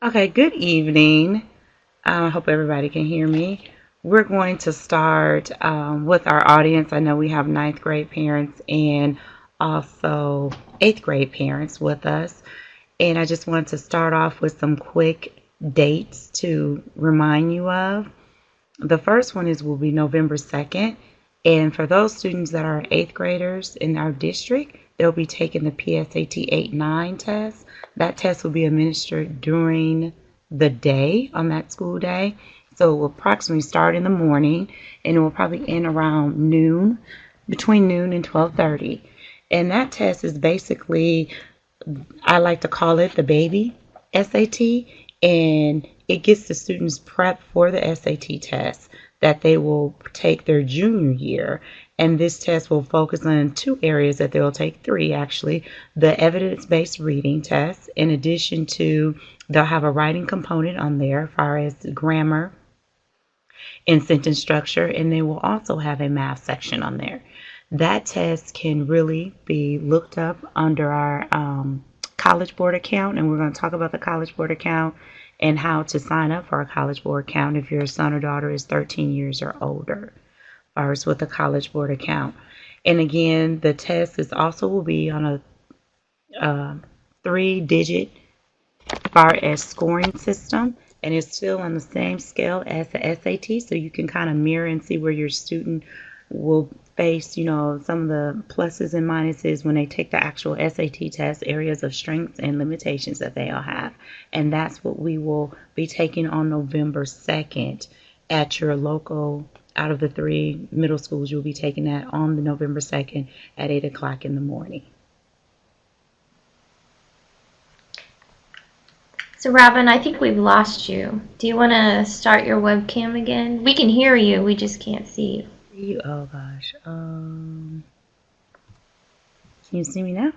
Okay, good evening. I hope everybody can hear me. We're going to start with our audience. I know we have ninth grade parents and also eighth grade parents with us. And I just wanted to start off with some quick dates to remind you of. The first one will be November 2nd. And for those students that are eighth graders in our district, they'll be taking the PSAT 8-9 test. That test will be administered during the day on that school day. So it will approximately start in the morning and it will probably end around noon, between noon and 12:30. And that test is basically, I like to call it the baby SAT, and it gets the students prepped for the SAT test that they will take their junior year. And this test will focus on two areas that they'll take, three actually: the evidence-based reading test, in addition to they'll have a writing component on there as far as grammar and sentence structure, and they will also have a math section on there. That test can really be looked up under our College Board account, and we're going to talk about the College Board account and how to sign up for a College Board account if your son or daughter is 13 years or older, first with a College Board account. And again, the test is also will be on a 3-digit as far as scoring system, and it's still on the same scale as the SAT, so you can kind of mirror and see where your student will face, some of the pluses and minuses when they take the actual SAT test, areas of strengths and limitations that they'll have. And that's what we will be taking on November 2nd at your local. Out of the 3 middle schools, you'll be taking that on the November 2nd at 8 o'clock in the morning. So Robin, I think we've lost you. Do you want to start your webcam again? We can hear you, we just can't see you. Oh gosh. Can you see me now?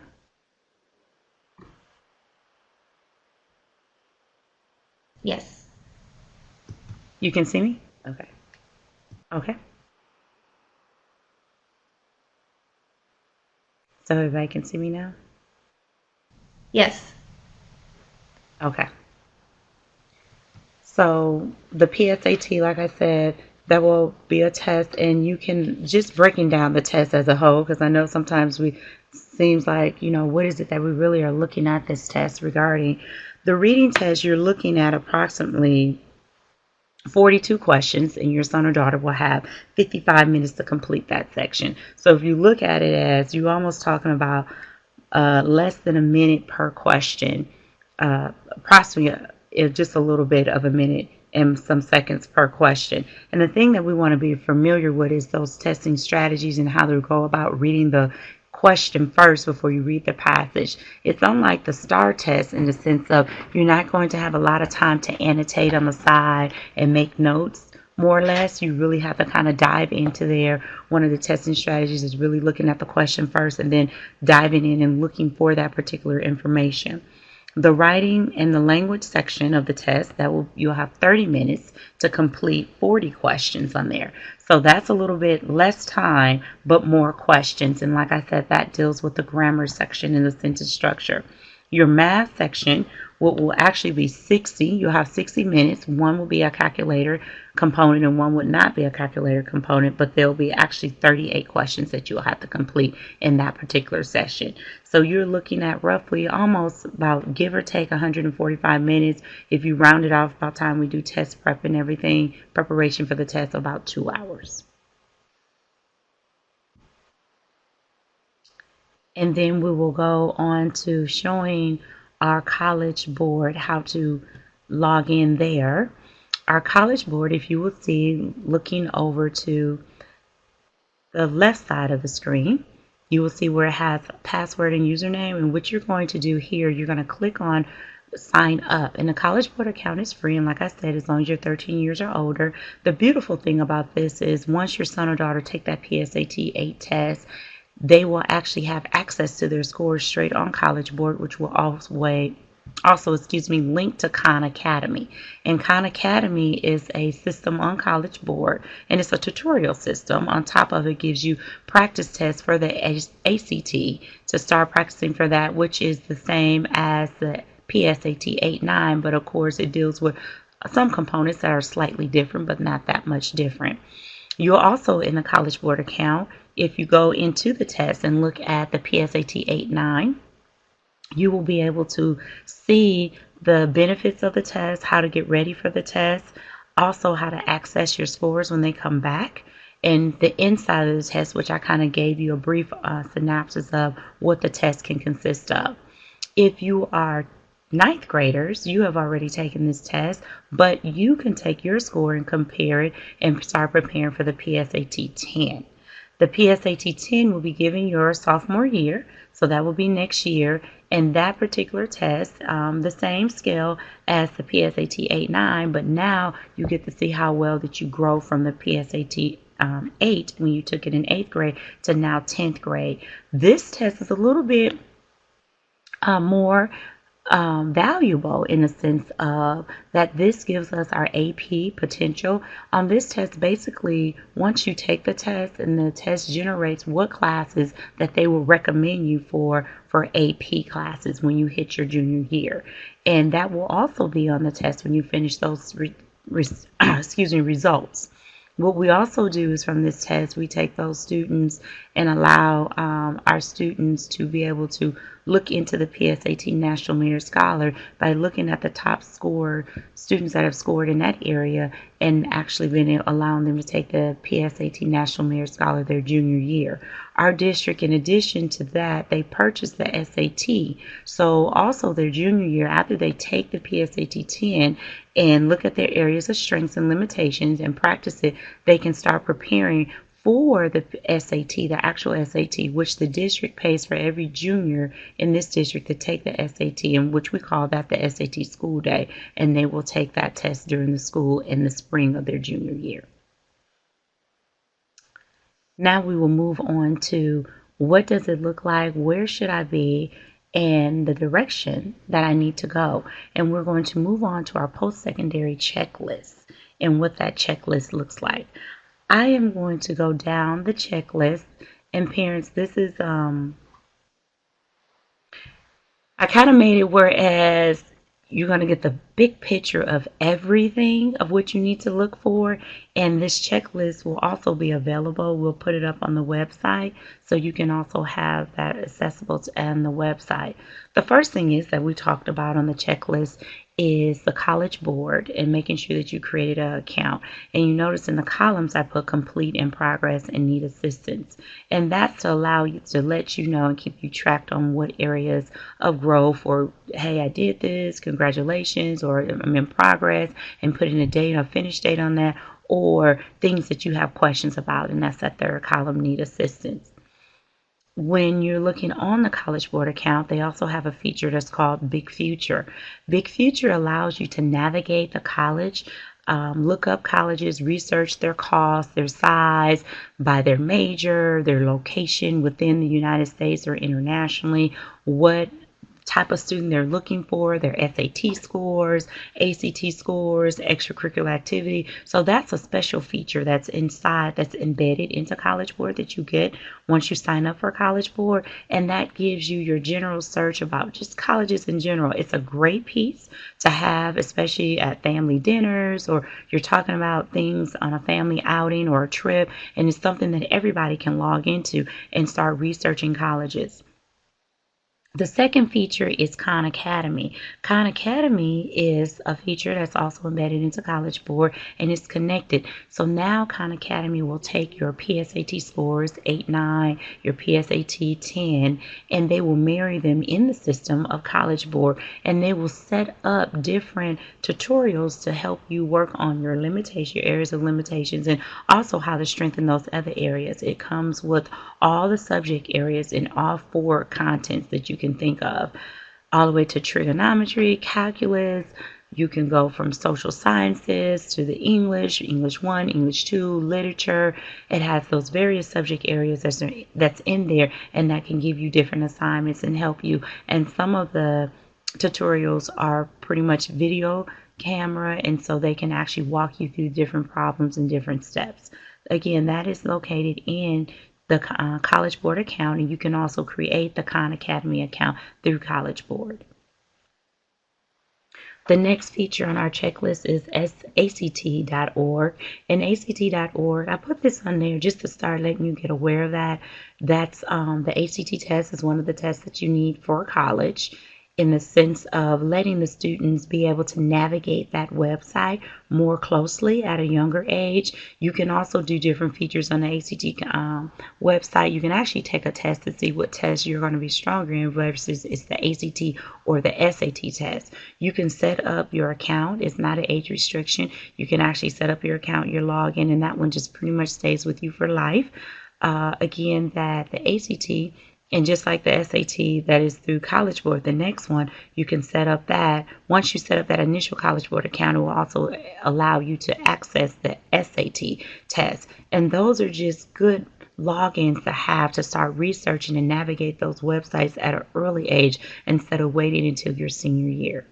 Yes. You can see me? Okay. Okay. So everybody can see me now? Yes. Okay. So the PSAT, like I said, that will be a test, and you can just breaking down the test as a whole, because I know sometimes we seems like, what is it that we really are looking at this test regarding. The reading test, you're looking at approximately 42 questions, and your son or daughter will have 55 minutes to complete that section. So if you look at it as you're almost talking about less than a minute per question, approximately just a little bit of a minute and some seconds per question. And the thing that we want to be familiar with is those testing strategies and how to go about reading the question first before you read the passage. It's unlike the STAR test in the sense of you're not going to have a lot of time to annotate on the side and make notes. More or less, you really have to kind of dive into there. One of the testing strategies is really looking at the question first and then diving in and looking for that particular information. The writing and the language section of the test, you'll have 30 minutes to complete 40 questions on there. So that's a little bit less time, but more questions. And like I said, that deals with the grammar section and the sentence structure. Your math section will actually be 60. You'll have 60 minutes. One will be a calculator component and one would not be a calculator component, but there'll be actually 38 questions that you'll have to complete in that particular session. So you're looking at roughly almost about, give or take, 145 minutes. If you round it off, by the time we do test prep and everything, preparation for the test, about 2 hours. And then we will go on to showing our College Board how to log in there. Our College Board, if you will see, looking over to the left side of the screen, you will see where it has password and username. And what you're going to do here, you're going to click on sign up. And the College Board account is free, and like I said, as long as you're 13 years or older. The beautiful thing about this is once your son or daughter take that PSAT 8 test, they will actually have access to their scores straight on College Board, which will also link to Khan Academy. And Khan Academy is a system on College Board, and it's a tutorial system. On top of it, gives you practice tests for the ACT to start practicing for that, which is the same as the PSAT 8-9, but of course it deals with some components that are slightly different, but not that much different. You'll also, in the College Board account, if you go into the test and look at the PSAT 8-9, you will be able to see the benefits of the test, how to get ready for the test, also how to access your scores when they come back, and the inside of the test, which I kind of gave you a brief synopsis of what the test can consist of. If you are ninth graders, you have already taken this test, but you can take your score and compare it and start preparing for the PSAT 10. The PSAT 10 will be given your sophomore year, so that will be next year, and that particular test, the same scale as the PSAT 8-9, but now you get to see how well that you grow from the PSAT 8 when you took it in 8th grade to now 10th grade. This test is a little bit more valuable in the sense of that this gives us our AP potential. On this test, basically, once you take the test and the test generates what classes that they will recommend you for AP classes when you hit your junior year. And that will also be on the test when you finish those results. What we also do is from this test, we take those students and allow our students to be able to look into the PSAT National Merit Scholar by looking at the top score students that have scored in that area and actually allowing them to take the PSAT National Merit Scholar their junior year. Our district, in addition to that, they purchase the SAT. So also their junior year, after they take the PSAT 10 and look at their areas of strengths and limitations and practice it, they can start preparing for the SAT, the actual SAT, which the district pays for every junior in this district to take the SAT, and which we call that the SAT school day, and they will take that test during the school in the spring of their junior year. Now we will move on to what does it look like, where should I be, and the direction that I need to go. And we're going to move on to our post-secondary checklist and what that checklist looks like. I am going to go down the checklist, and parents, this is I kind of made it whereas you're going to get the big picture of everything of what you need to look for, and this checklist will also be available. We'll put it up on the website so you can also have that accessible on the website. The first thing is that we talked about on the checklist is the College Board and making sure that you created an account. And you notice in the columns I put complete, in progress, and need assistance. And that's to allow you to let you know and keep you tracked on what areas of growth, or hey, I did this, congratulations, or I'm in progress, and putting a date or finish date on that, or things that you have questions about, and that's that third column, need assistance. When you're looking on the College Board account, they also have a feature that's called Big Future. Big Future allows you to navigate the college, look up colleges, research their costs, their size, by their major, their location within the United States or internationally, what type of student they're looking for, their SAT scores, ACT scores, extracurricular activity. So that's a special feature that's inside, that's embedded into College Board that you get once you sign up for College Board, and that gives you your general search about just colleges in general. It's a great piece to have, especially at family dinners, or you're talking about things on a family outing or a trip, and it's something that everybody can log into and start researching colleges. The second feature is Khan Academy. Khan Academy is a feature that's also embedded into College Board, and it's connected. So now Khan Academy will take your PSAT scores 8-9, your PSAT 10, and they will marry them in the system of College Board, and they will set up different tutorials to help you work on your areas of limitations, and also how to strengthen those other areas. It comes with all the subject areas in all 4 contents that you can think of, all the way to trigonometry, calculus. You can go from social sciences to the English 1, English 2, literature. It has those various subject areas that's in there, and that can give you different assignments and help you. And some of the tutorials are pretty much video camera, and so they can actually walk you through different problems and different steps. Again, that is located in the College Board account, and you can also create the Khan Academy account through College Board. The next feature on our checklist is ACT.org. And ACT.org, I put this on there just to start letting you get aware of that. That's the ACT test is one of the tests that you need for college, in the sense of letting the students be able to navigate that website more closely at a younger age. You can also do different features on the ACT website. You can actually take a test to see what test you're going to be stronger in versus it's the ACT or the SAT test. You can set up your account. It's not an age restriction. You can actually set up your account, your login, and that one just pretty much stays with you for life. Again, that the ACT, and just like the SAT that is through College Board, the next one, you can set up that. Once you set up that initial College Board account, it will also allow you to access the SAT test. And those are just good logins to have to start researching and navigate those websites at an early age instead of waiting until your senior year.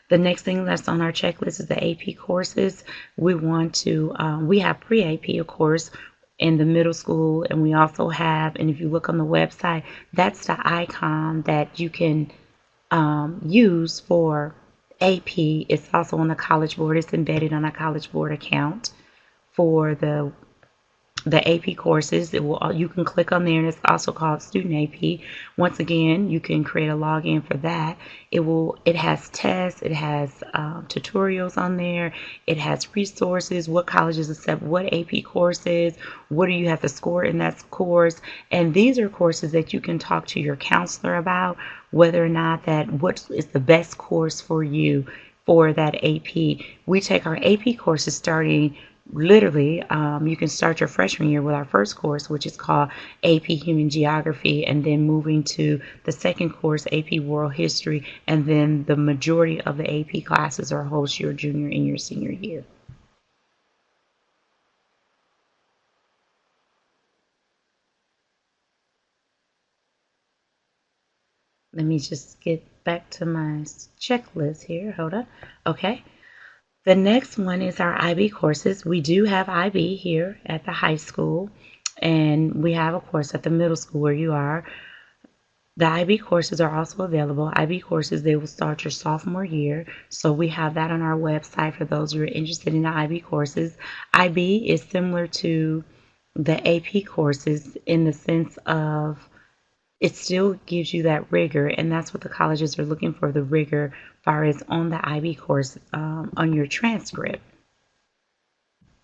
The next thing that's on our checklist is the AP courses. We have pre-AP, of course, in the middle school, and we also have, and if you look on the website, that's the icon that you can use for AP. It's also on the College Board. It's embedded on a College Board account for the AP courses. You can click on there, and it's also called Student AP. Once again, you can create a login for that. It has tests, it has tutorials on there, it has resources, what colleges accept what AP courses, what do you have to score in that course, and these are courses that you can talk to your counselor about, whether or not what is the best course for you for that AP. We take our AP courses starting literally, you can start your freshman year with our first course, which is called AP Human Geography, and then moving to the second course, AP World History, and then the majority of the AP classes are hosted your junior and your senior year. Let me just get back to my checklist here. Hold up. Okay. The next one is our IB courses. We do have IB here at the high school, and we have a course at the middle school where you are. The IB courses are also available. IB courses, they will start your sophomore year, so we have that on our website for those who are interested in the IB courses. IB is similar to the AP courses in the sense of it still gives you that rigor, and that's what the colleges are looking for, the rigor as far as on the IB course on your transcript.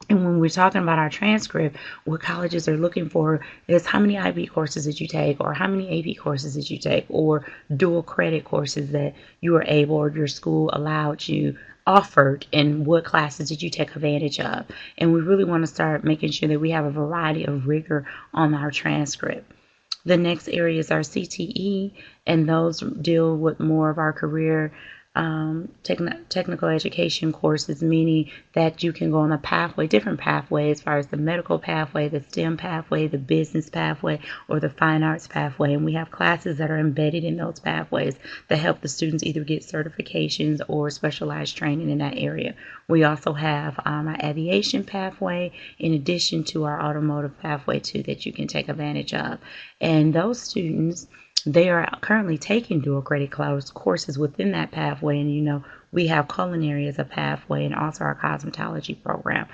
And when we're talking about our transcript, what colleges are looking for is how many IB courses did you take, or how many AP courses did you take, or dual credit courses that you were able, or your school allowed you, offered, and what classes did you take advantage of. And we really want to start making sure that we have a variety of rigor on our transcript. The next area is our CTE, and those deal with more of our career technical education courses, meaning that you can go on a pathway, different pathways, as far as the medical pathway, the STEM pathway, the business pathway, or the fine arts pathway. And we have classes that are embedded in those pathways that help the students either get certifications or specialized training in that area. We also have our aviation pathway, in addition to our automotive pathway too, that you can take advantage of. And those students, they are currently taking dual credit courses within that pathway, and we have culinary as a pathway, and also our cosmetology program.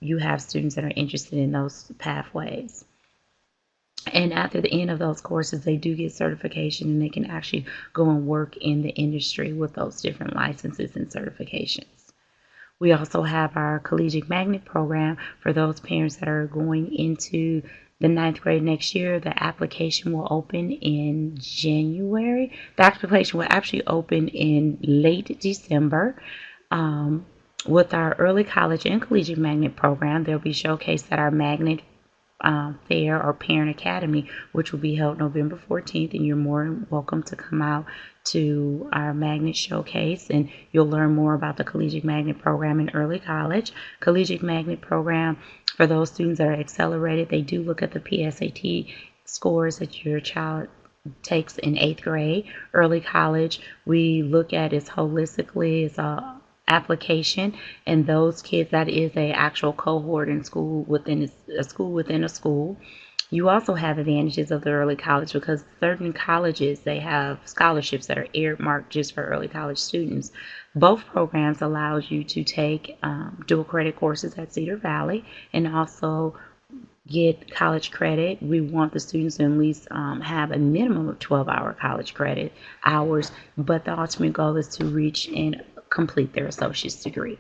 You have students that are interested in those pathways. And after the end of those courses, they do get certification, and they can actually go and work in the industry with those different licenses and certifications. We also have our collegiate magnet program for those parents that are going into the 9th grade next year. The application will open in January. The application will actually open in late December. With our early college and collegiate magnet program, they'll be showcased at our magnet fair or parent academy, which will be held November 14th, and you're more than welcome to come out to our magnet showcase, and you'll learn more about the collegiate magnet program in early college. Collegiate magnet program, for those students that are accelerated, they do look at the PSAT scores that your child takes in 8th grade. Early college, we look at it holistically. It's a application, and those kids, that is a actual cohort in school within a school. You also have advantages of the early college because certain colleges, they have scholarships that are earmarked just for early college students. Both programs allows you to take dual credit courses at Cedar Valley and also get college credit. We want the students to at least have a minimum of 12-hour college credit hours, but the ultimate goal is to reach and complete their associate's degree.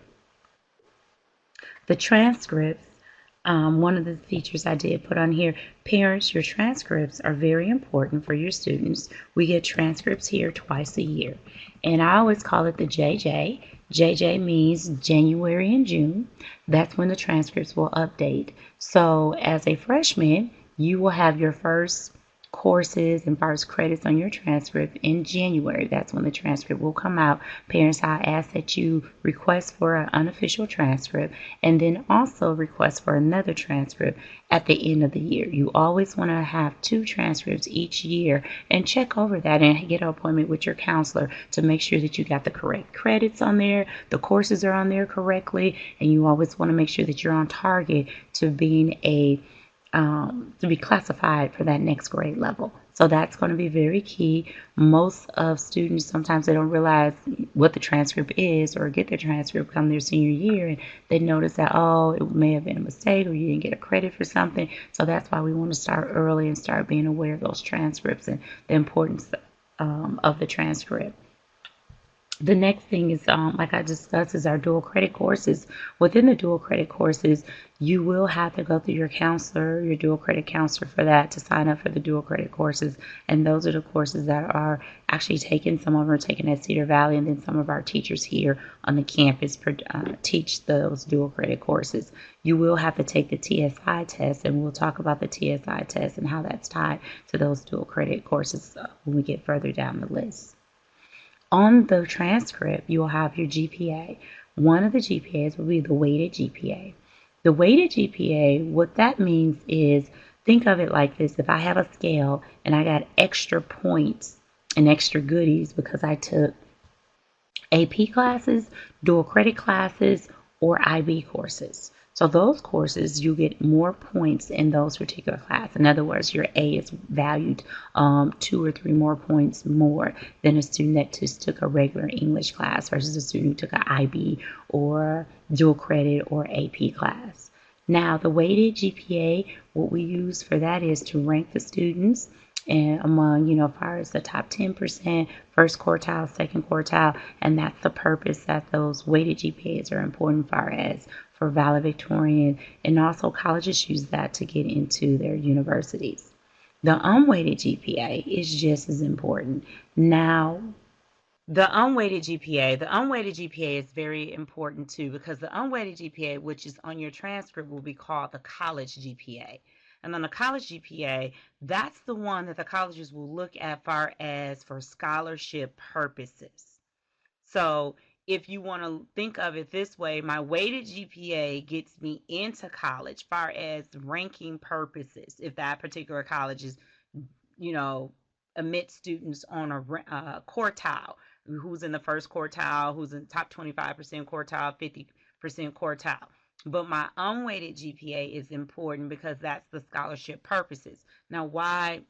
The transcripts, one of the features I did put on here, parents, your transcripts are very important for your students. We get transcripts here twice a year. And I always call it the JJ. JJ means January and June. That's when the transcripts will update. So as a freshman, you will have your first courses and first credits on your transcript in January. That's when the transcript will come out. Parents, I ask that you request for an unofficial transcript and then also request for another transcript at the end of the year. You always want to have 2 transcripts each year and check over that and get an appointment with your counselor to make sure that you got the correct credits on there, the courses are on there correctly, and you always want to make sure that you're on target to being to be classified for that next grade level. So that's going to be very key. Most of students, sometimes they don't realize what the transcript is or get their transcript come their senior year and they notice that, oh, it may have been a mistake or you didn't get a credit for something. So that's why we want to start early and start being aware of those transcripts and the importance of the transcript. The next thing is, like I discussed, is our dual credit courses. Within the dual credit courses, you will have to go through your counselor, your dual credit counselor for that to sign up for the dual credit courses. And those are the courses that are actually taken. Some of them are taken at Cedar Valley, and then some of our teachers here on the campus teach those dual credit courses. You will have to take the TSI test, and we'll talk about the TSI test and how that's tied to those dual credit courses when we get further down the list. On the transcript, you will have your GPA. One of the GPAs will be the weighted GPA. The weighted GPA, what that means is, think of it like this. If I have a scale and I got extra points and extra goodies because I took AP classes, dual credit classes, or IB courses. So those courses, you get more points in those particular classes. In other words, your A is valued 2 or 3 more points more than a student that just took a regular English class versus a student who took an IB or dual credit or AP class. Now, the weighted GPA, what we use for that is to rank the students and among, as far as the top 10%, first quartile, second quartile, and that's the purpose that those weighted GPAs are important far as for valedictorian, and also colleges use that to get into their universities. The unweighted GPA is just as important. Now, the unweighted GPA is very important too because the unweighted GPA, which is on your transcript, will be called the college GPA. And on the college GPA, that's the one that the colleges will look at far as for scholarship purposes. So if you want to think of it this way, my weighted GPA gets me into college far as ranking purposes. If that particular college is, you know, admit students on a quartile, who's in the first quartile, who's in top 25% quartile, 50% quartile. But my unweighted GPA is important because that's the scholarship purposes. Now, why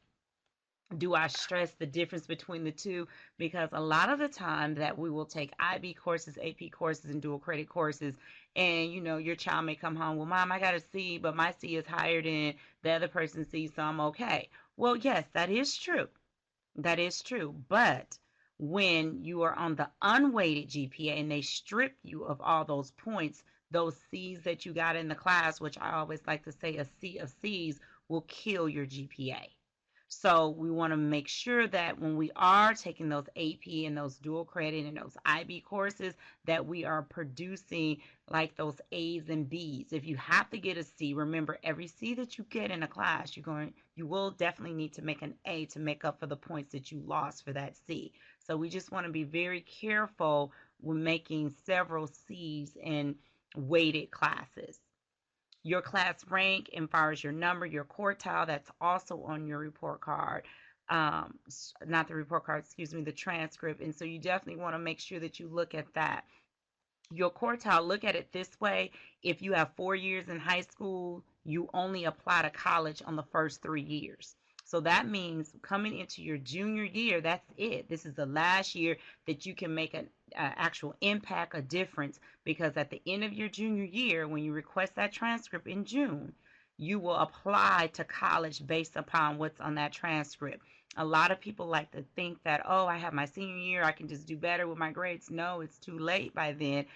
do I stress the difference between the two? Because a lot of the time that we will take IB courses, AP courses, and dual credit courses, and your child may come home, well, mom, I got a C, but my C is higher than the other person's C, so I'm okay. Well, yes, that is true. That is true. But when you are on the unweighted GPA and they strip you of all those points, those C's that you got in the class, which I always like to say a C of C's will kill your GPA. So we want to make sure that when we are taking those AP and those dual credit and those IB courses, that we are producing like those A's and B's. If you have to get a C, remember every C that you get in a class, you will definitely need to make an A to make up for the points that you lost for that C. So we just want to be very careful when making several C's in weighted classes. Your class rank as far as your number, your quartile, that's also on your report card. Not the report card, excuse me, the transcript. And so you definitely want to make sure that you look at that. Your quartile, look at it this way. If you have 4 years in high school, you only apply to college on the first 3 years. So that means coming into your junior year, that's it. This is the last year that you can make an actual impact, a difference, because at the end of your junior year, when you request that transcript in June, you will apply to college based upon what's on that transcript. A lot of people like to think that, oh, I have my senior year, I can just do better with my grades. No, it's too late by then,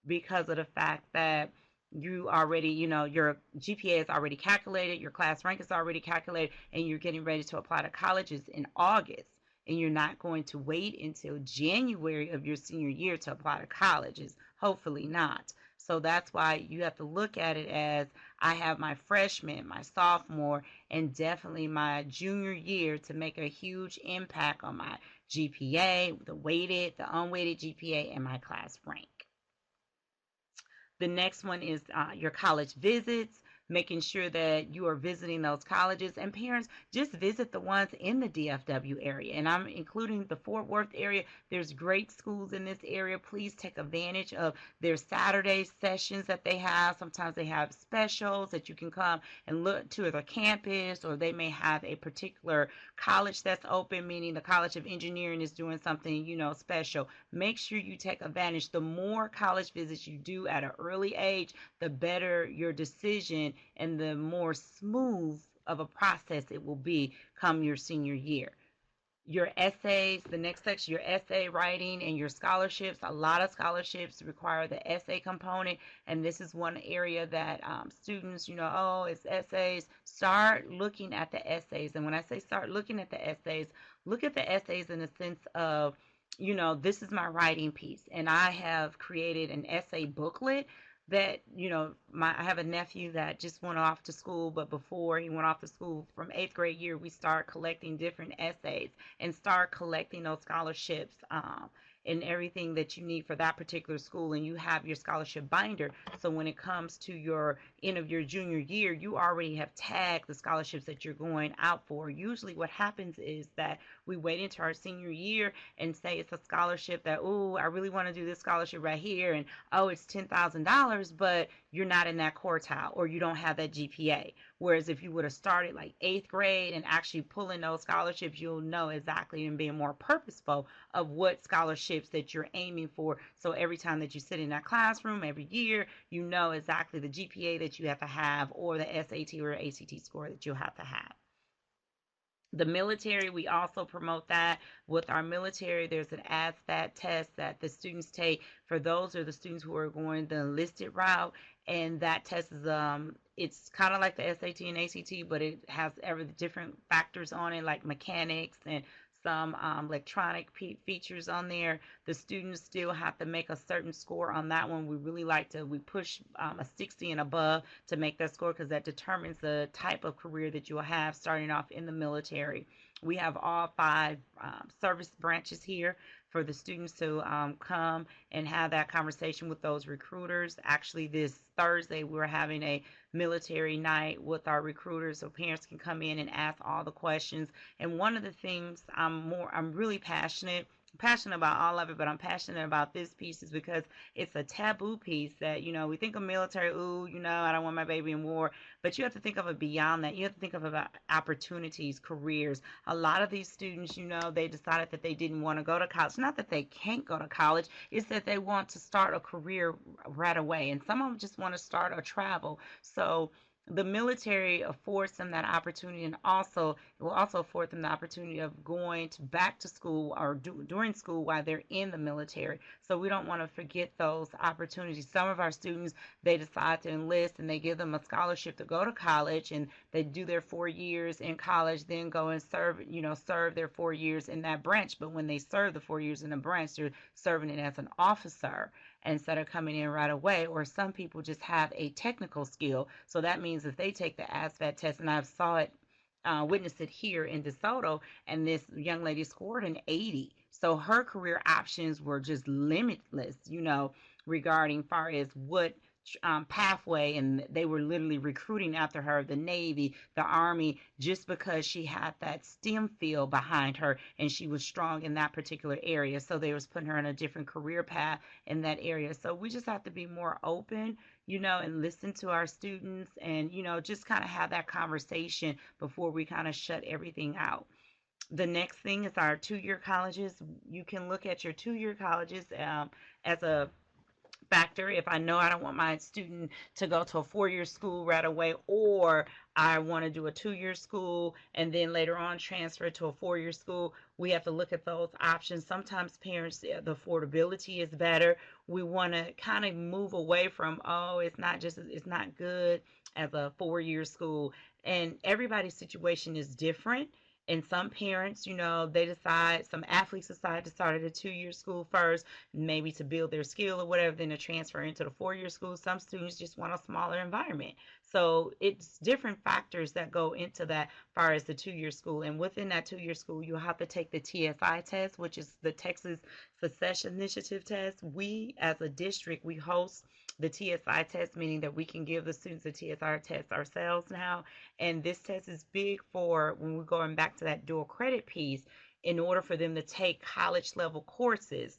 because of the fact that you already, your GPA is already calculated, your class rank is already calculated, and you're getting ready to apply to colleges in August. And you're not going to wait until January of your senior year to apply to colleges. Hopefully not. So that's why you have to look at it as, I have my freshman, my sophomore, and definitely my junior year to make a huge impact on my GPA, the weighted, the unweighted GPA, and my class rank. The next one is your college visits, making sure that you are visiting those colleges. And parents, just visit the ones in the DFW area. And I'm including the Fort Worth area. There's great schools in this area. Please take advantage of their Saturday sessions that they have. Sometimes they have specials that you can come and look to the campus, or they may have a particular college that's open, meaning the College of Engineering is doing something, special. Make sure you take advantage. The more college visits you do at an early age, the better your decision and the more smooth of a process it will be come your senior year. Your essays, the next section, your essay writing and your scholarships. A lot of scholarships require the essay component, and this is one area that students, it's essays. Start looking at the essays. And when I say start looking at the essays, look at the essays in the sense of, this is my writing piece, and I have created an essay booklet that, I have a nephew that just went off to school, but before he went off to school, from 8th grade year, we start collecting different essays and start collecting those scholarships and everything that you need for that particular school. And you have your scholarship binder. So when it comes to your end of your junior year, you already have tagged the scholarships that you're going out for. Usually what happens is that we wait into our senior year and say it's a scholarship that, oh, I really want to do this scholarship right here, and oh, it's $10,000, but you're not in that quartile, or you don't have that GPA. Whereas if you would have started like 8th grade and actually pulling those scholarships, you'll know exactly, and being more purposeful of what scholarships that you're aiming for. So every time that you sit in that classroom every year, you know exactly the GPA that you have to have, or the SAT or ACT score that you'll have to have. The military, we also promote that. With our military, there's an ASVAB test that the students take. For those are the students who are going the enlisted route, and that test is it's kind of like the SAT and ACT, but it has every different factors on it, like mechanics and some electronic features on there. The students still have to make a certain score on that one. We really like to, we push a 60 and above to make that score, because that determines the type of career that you'll have starting off in the military. We have all 5 service branches here for the students to come and have that conversation with those recruiters. Actually, this Thursday, we're having a military night with our recruiters, so parents can come in and ask all the questions. And one of the things I'm really passionate about all of it, but I'm passionate about this piece is because it's a taboo piece that, we think of military, ooh, I don't want my baby in war, but you have to think of it beyond that. You have to think of about opportunities, careers. A lot of these students, they decided that they didn't want to go to college. Not that they can't go to college, it's that they want to start a career right away, and some of them just want to start or travel. So the military affords them that opportunity, and also it will also afford them the opportunity of going back to school or during school while they're in the military. So we don't want to forget those opportunities. Some of our students, they decide to enlist and they give them a scholarship to go to college, and they do their 4 years in college, then go and serve their 4 years in that branch. But when they serve the 4 years in the branch, they're serving it as an officer instead of coming in right away. Or some people just have a technical skill, so that means if they take the ASVAB test, and I've witnessed it here in DeSoto, and this young lady scored an 80. So her career options were just limitless, regarding far as what pathway, and they were literally recruiting after her, the Navy, the Army, just because she had that STEM field behind her and she was strong in that particular area. So they was putting her in a different career path in that area. So we just have to be more open, and listen to our students, and just kind of have that conversation before we kind of shut everything out. The next thing is our 2-year colleges. You can look at your 2-year colleges as a factor. If I know I don't want my student to go to a 4-year school right away, or I want to do a 2-year school and then later on transfer to a 4-year school, we have to look at those options. Sometimes parents, the affordability is better. We want to kind of move away from, it's not good as a 4-year school. And everybody's situation is different. And some parents, some athletes decide to start at a 2-year school first, maybe to build their skill or whatever, then to transfer into the 4-year school. Some students just want a smaller environment. So it's different factors that go into that as far as the 2-year school. And within that 2-year school, you'll have to take the TSI test, which is the Texas Success Initiative test. We, as a district, we host the TSI test, meaning that we can give the students the TSI test ourselves now. And this test is big for when we're going back to that dual credit piece. In order for them to take college level courses,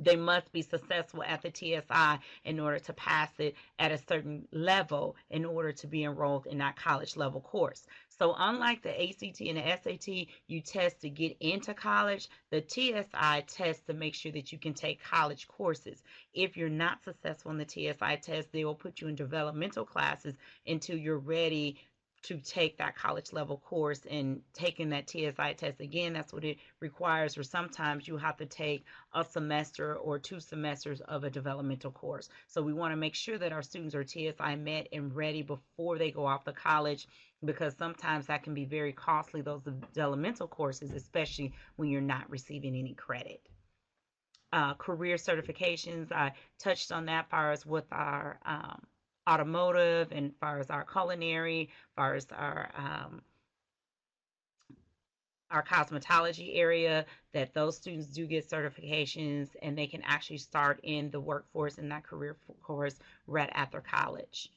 they must be successful at the TSI in order to pass it at a certain level in order to be enrolled in that college level course. So unlike the ACT and the SAT, you test to get into college, the TSI tests to make sure that you can take college courses. If you're not successful in the TSI test, they will put you in developmental classes until you're ready to take that college level course. And taking that TSI test again, that's what it requires. Or sometimes you have to take a semester or 2 semesters of a developmental course. So we want to make sure that our students are TSI met and ready before they go off to college, because sometimes that can be very costly, those developmental courses, especially when you're not receiving any credit. Career certifications, I touched on that as far as with our automotive, and as far as our culinary, as far as our cosmetology area, that those students do get certifications and they can actually start in the workforce in that career course right after college.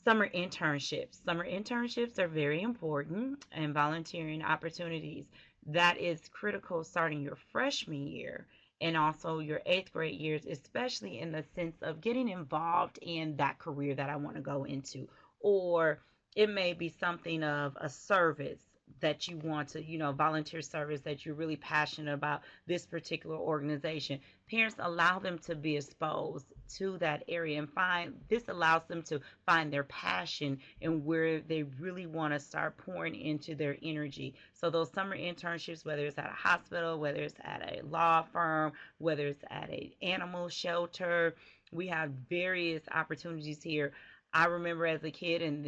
Summer internships. Summer internships are very important, and volunteering opportunities. That is critical starting your freshman year and also your 8th grade years, especially in the sense of getting involved in that career that I want to go into. Or it may be something of a service that you want to, volunteer service that you're really passionate about this particular organization. Parents, allow them to be exposed to that area, and this allows them to find their passion and where they really want to start pouring into their energy. So those summer internships, whether it's at a hospital, whether it's at a law firm, whether it's at an animal shelter, we have various opportunities here. I remember as a kid, and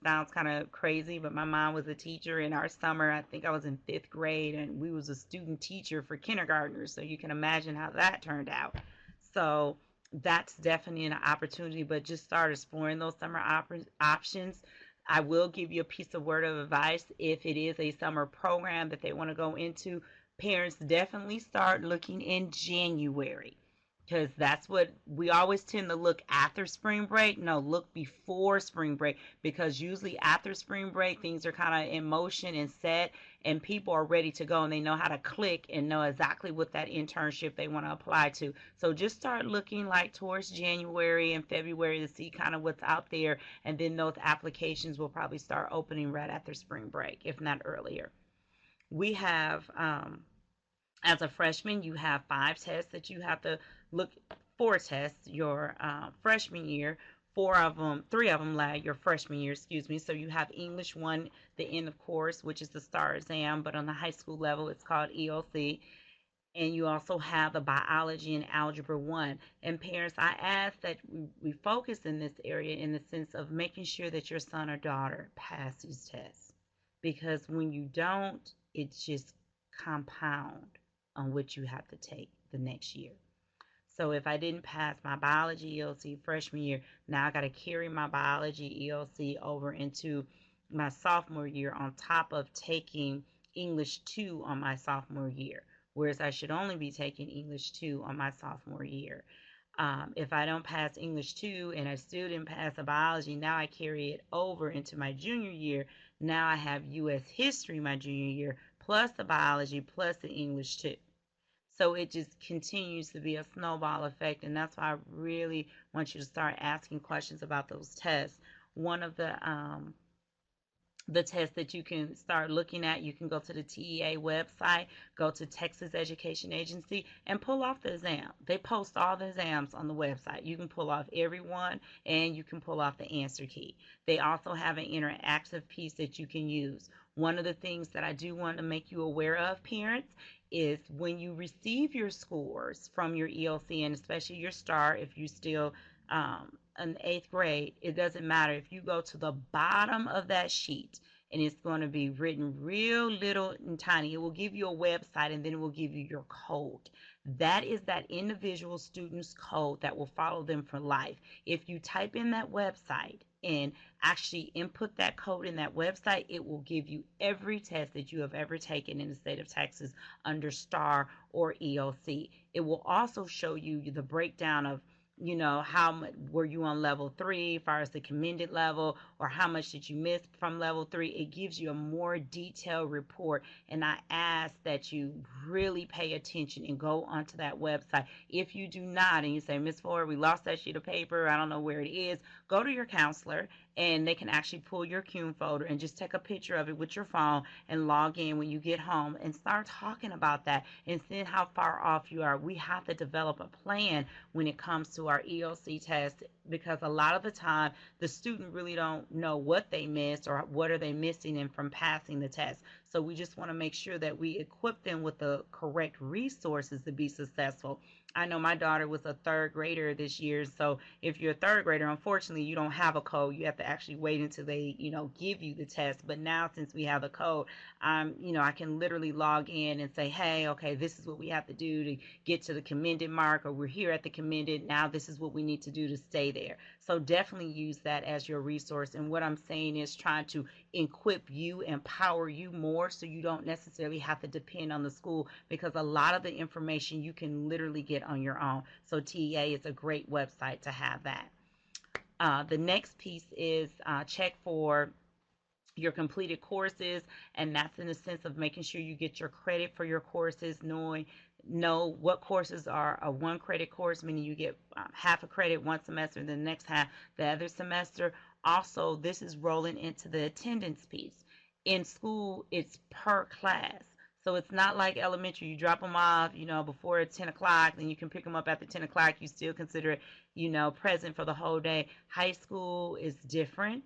sounds kind of crazy, but my mom was a teacher in our summer. I think I was in 5th grade, and we was a student teacher for kindergartners. So you can imagine how that turned out. So that's definitely an opportunity, but just start exploring those summer options. I will give you a piece of word of advice. If it is a summer program that they want to go into, parents definitely start looking in January. Because that's what we always tend to look after spring break. No, look before spring break, because usually after spring break, things are kind of in motion and set, and people are ready to go, and they know how to click and know exactly what that internship they want to apply to. So just start looking like towards January and February to see kind of what's out there, and then those applications will probably start opening right after spring break, if not earlier. We have as a freshman, you have 5 tests that you have to look 4 tests your freshman year. 3 of them lag your freshman year, So you have English 1, the end of course, which is the STAR exam, but on the high school level, it's called ELC. And you also have the biology and algebra 1. And parents, I ask that we focus in this area in the sense of making sure that your son or daughter pass these tests. Because when you don't, it's just compound on what you have to take the next year. So if I didn't pass my biology ELC freshman year, now I got to carry my biology ELC over into my sophomore year on top of taking English 2 on my sophomore year, whereas I should only be taking English 2 on my sophomore year. If I don't pass English 2 and I still didn't pass a biology, now I carry it over into my junior year. Now I have U.S. history my junior year, plus the biology, plus the English 2. So it just continues to be a snowball effect. And that's why I really want you to start asking questions about those tests. One of the tests that you can start looking at, you can go to the TEA website, go to Texas Education Agency, and pull off the exam. They post all the exams on the website. You can pull off every one, and you can pull off the answer key. They also have an interactive piece that you can use. One of the things that I do want to make you aware of, parents, is when you receive your scores from your ELC, and especially your STAR, if you still in 8th grade, it doesn't matter. If you go to the bottom of that sheet, and it's going to be written real little and tiny, it will give you a website, and then it will give you your code. That is that individual student's code that will follow them for life. If you type in that website and actually input that code in that website, it will give you every test that you have ever taken in the state of Texas under STAR or ELC. It will also show you the breakdown of, how much were you on level 3 as far as the commended level, or how much did you miss from level 3. It gives you a more detailed report, and I ask that you really pay attention and go onto that website. If you do not, and you say, Miss Ford, we lost that sheet of paper, I don't know where it is, go to your counselor, and they can actually pull your CUNE folder and just take a picture of it with your phone and log in when you get home and start talking about that and seeing how far off you are. We have to develop a plan when it comes to our ELC test, because a lot of the time the student really don't know what they missed or what are they missing and from passing the test. So we just want to make sure that we equip them with the correct resources to be successful. I know my daughter was a 3rd grader this year, so if you're a 3rd grader, unfortunately you don't have a code. You have to actually wait until they give you the test. But now, since we have the code, I can literally log in and say, hey, okay, this is what we have to do to get to the commended mark, or we're here at the commended, now this is what we need to do to stay there. So definitely use that as your resource. And what I'm saying is trying to equip you, empower you more, so you don't necessarily have to depend on the school, because a lot of the information you can literally get on your own. So TEA is a great website to have that. The next piece is check for your completed courses, and that's in the sense of making sure you get your credit for your courses, know what courses are a 1 credit course, meaning you get half a credit one semester and the next half the other semester. Also, this is rolling into the attendance piece. In school, it's per class. So it's not like elementary. You drop them off, before 10 o'clock, then you can pick them up after 10 o'clock. You still consider it, present for the whole day. High school is different.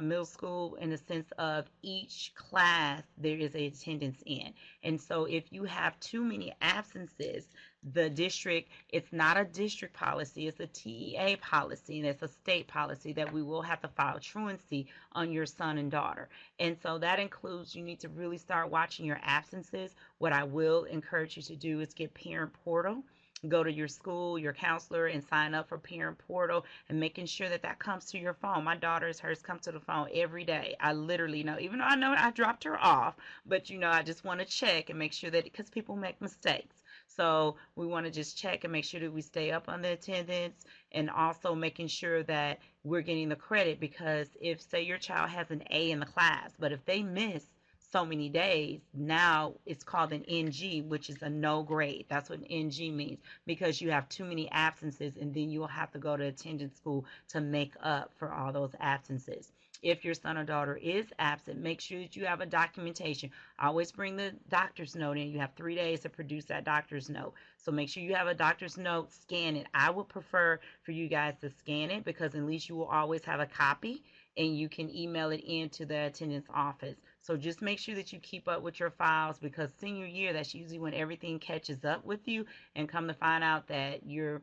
Middle school, in the sense of each class there is a attendance in. And so if you have too many absences, the district, it's not a district policy, it's a TEA policy, and it's a state policy that we will have to file truancy on your son and daughter. And so that includes, you need to really start watching your absences. What I will encourage you to do is get Parent Portal. Go to your school, your counselor, and sign up for Parent Portal, and making sure that comes to your phone. My daughter's, hers come to the phone every day. I literally know, even though I know I dropped her off, but I just want to check and make sure that, because people make mistakes. So we want to just check and make sure that we stay up on the attendance, and also making sure that we're getting the credit, because if, say, your child has an A in the class, but if they miss so many days, now it's called an NG, which is a no grade. That's what an NG means, because you have too many absences, and then you'll have to go to attendance school to make up for all those absences. If your son or daughter is absent, make sure that you have a documentation. Always bring the doctor's note in. You have 3 days to produce that doctor's note. So make sure you have a doctor's note, scan it. I would prefer for you guys to scan it, because at least you will always have a copy, and you can email it into the attendance office. So just make sure that you keep up with your files, because senior year, that's usually when everything catches up with you, and come to find out that you're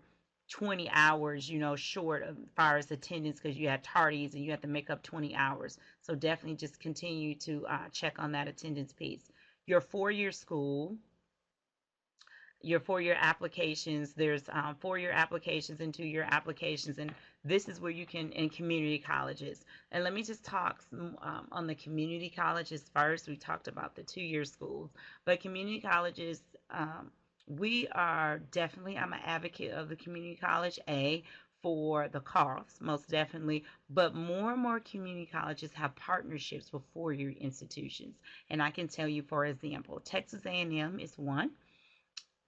20 hours, short as far as attendance, because you had tardies and you have to make up 20 hours. So definitely just continue to check on that attendance piece. Your 4-year school, your 4-year applications, there's 4-year applications and 2-year applications, and this is where you can, in community colleges. And let me just talk on the community colleges first. We talked about the 2-year schools, but community colleges, I'm an advocate of the community college, for the cost, most definitely, but more and more community colleges have partnerships with four-year institutions. And I can tell you, for example, Texas A&M is one.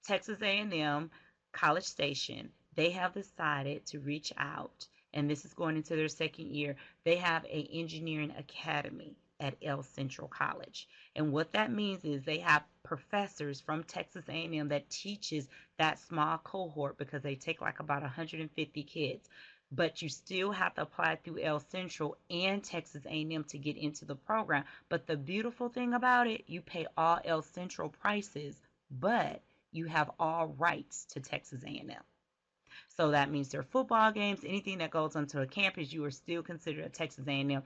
Texas A&M, College Station, they have decided to reach out, and this is going into their second year. They have an engineering academy at El Central College. And what that means is they have professors from Texas A&M that teaches that small cohort, because they take like about 150 kids. But you still have to apply through El Central and Texas A&M to get into the program. But the beautiful thing about it, you pay all El Central prices, but you have all rights to Texas A&M. So that means their football games, anything that goes onto a campus, you are still considered a Texas A&M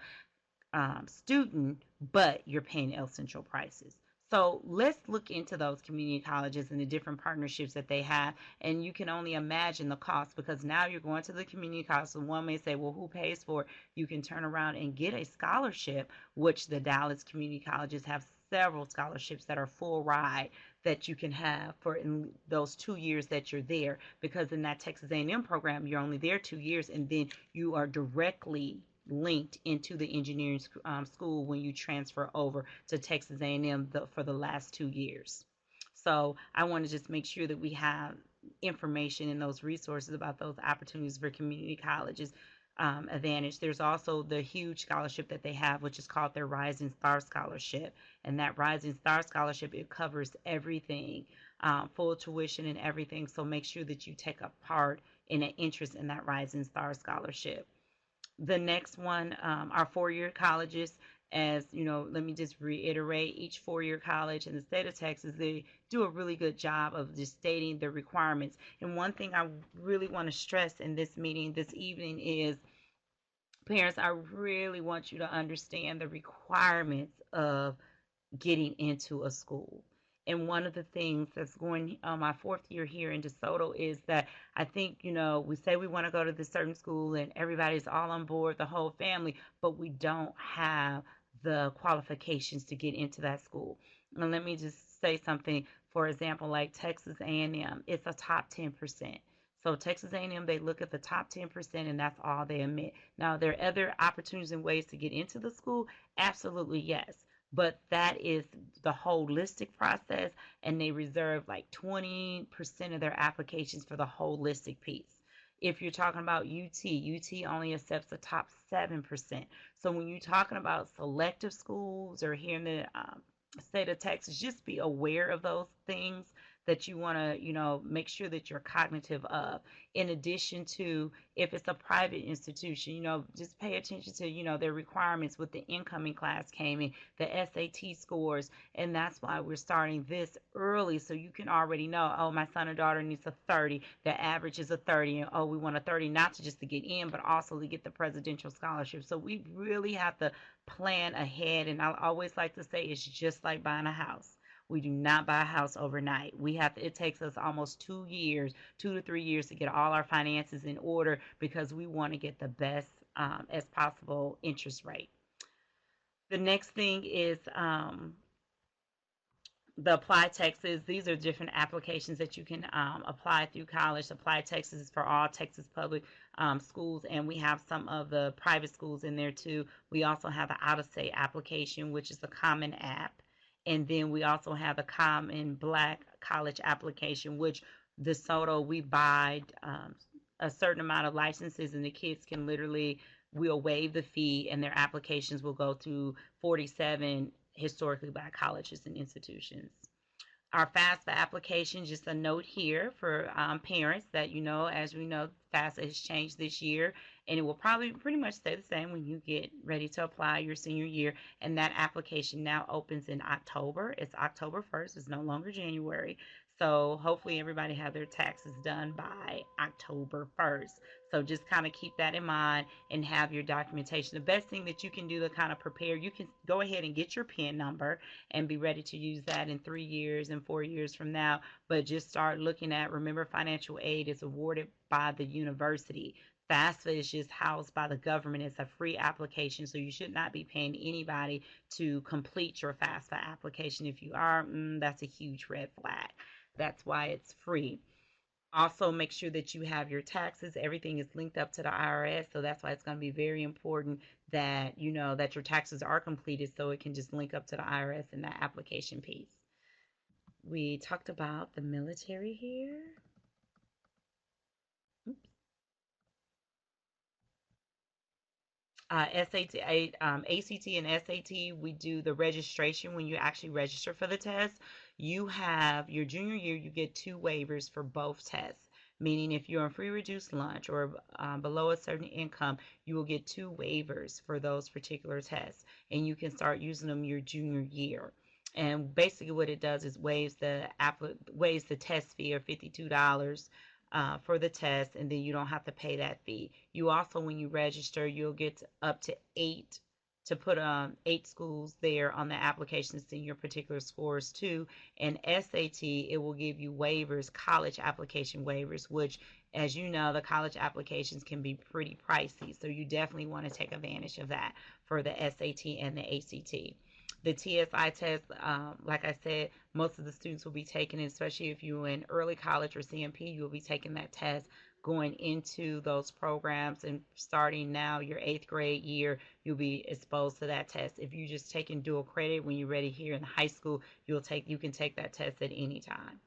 student, but you're paying El Central prices. So let's look into those community colleges and the different partnerships that they have. And you can only imagine the cost, because now you're going to the community college. So one may say, well, who pays for it? You can turn around and get a scholarship, which the Dallas community colleges have several scholarships that are full ride that you can have for in those 2 years that you're there. Because in that Texas A&M program, you're only there 2 years, and then you are directly linked into the engineering school when you transfer over to Texas A&M for the last 2 years. So I want to just make sure that we have information and those resources about those opportunities for community colleges advantage. There's also the huge scholarship that they have, which is called their Rising Star Scholarship. And that Rising Star Scholarship, it covers everything, full tuition and everything. So make sure that you take a part in an interest in that Rising Star Scholarship. The next one are four-year colleges. As you know, let me just reiterate, each four-year college in the state of Texas, they do a really good job of just stating the requirements. And one thing I really want to stress in this meeting this evening is, parents, I really want you to understand the requirements of getting into a school. And one of the things that's going on my fourth year here in DeSoto is that I think, we say we want to go to this certain school and everybody's all on board, the whole family, but we don't have the qualifications to get into that school. And let me just say something. For example, like Texas A&M, it's a top 10%. So Texas A&M, they look at the top 10% and that's all they admit. Now, there are other opportunities and ways to get into the school. Absolutely, yes. But that is the holistic process, and they reserve like 20% of their applications for the holistic piece. If you're talking about UT only accepts the top 7%. So when you're talking about selective schools or here in the state of Texas, just be aware of those things that you want to, make sure that you're cognitive of. In addition to, if it's a private institution, just pay attention to, their requirements with the incoming class came in, the SAT scores, and that's why we're starting this early, so you can already know, oh, my son or daughter needs a 30, the average is a 30, and oh, we want a 30 not just to get in, but also to get the presidential scholarship. So we really have to plan ahead, and I always like to say it's just like buying a house. We do not buy a house overnight. It takes us almost 2 years, 2 to 3 years to get all our finances in order, because we want to get the best as possible interest rate. The next thing is the Apply Texas. These are different applications that you can apply through college. Apply Texas is for all Texas public schools, and we have some of the private schools in there too. We also have the out-of-state application, which is the Common App. And then we also have the Common Black College application, which DeSoto, we buy a certain amount of licenses, and the kids can we'll waive the fee, and their applications will go to 47 historically black colleges and institutions. Our FAFSA application, just a note here for parents that, as we know, FAFSA has changed this year, and it will probably pretty much stay the same when you get ready to apply your senior year. And that application now opens in October. It's October 1st. It's no longer January. So hopefully everybody have their taxes done by October 1st. So just kind of keep that in mind and have your documentation. The best thing that you can do to kind of prepare, you can go ahead and get your PIN number and be ready to use that in 3 years and 4 years from now. But just start looking at, remember, financial aid is awarded by the university. FAFSA is just housed by the government. It's a free application, so you should not be paying anybody to complete your FAFSA application. If you are, that's a huge red flag. That's why it's free. Also, make sure that you have your taxes. Everything is linked up to the IRS, so that's why it's going to be very important that you know that your taxes are completed, so it can just link up to the IRS in that application piece. We talked about the military here. Oops. ACT and SAT, we do the registration when you actually register for the test. You have your junior year, you get 2 waivers for both tests. Meaning, if you're on free reduced lunch or below a certain income, you will get 2 waivers for those particular tests, and you can start using them your junior year. And basically, what it does is waives the test fee of $52 for the test, and then you don't have to pay that fee. You also, when you register, you'll get up to 8 to put 8 schools there on the application, seeing your particular scores too. And SAT, it will give you waivers, college application waivers, which, as you know, the college applications can be pretty pricey. So you definitely want to take advantage of that for the SAT and the ACT. The TSI test, like I said, most of the students will be taking it, especially if you're in early college or CMP, you'll be taking that test going into those programs, and starting now your 8th grade year, you'll be exposed to that test. If you just taking dual credit when you're ready here in high school, you can take that test at any time.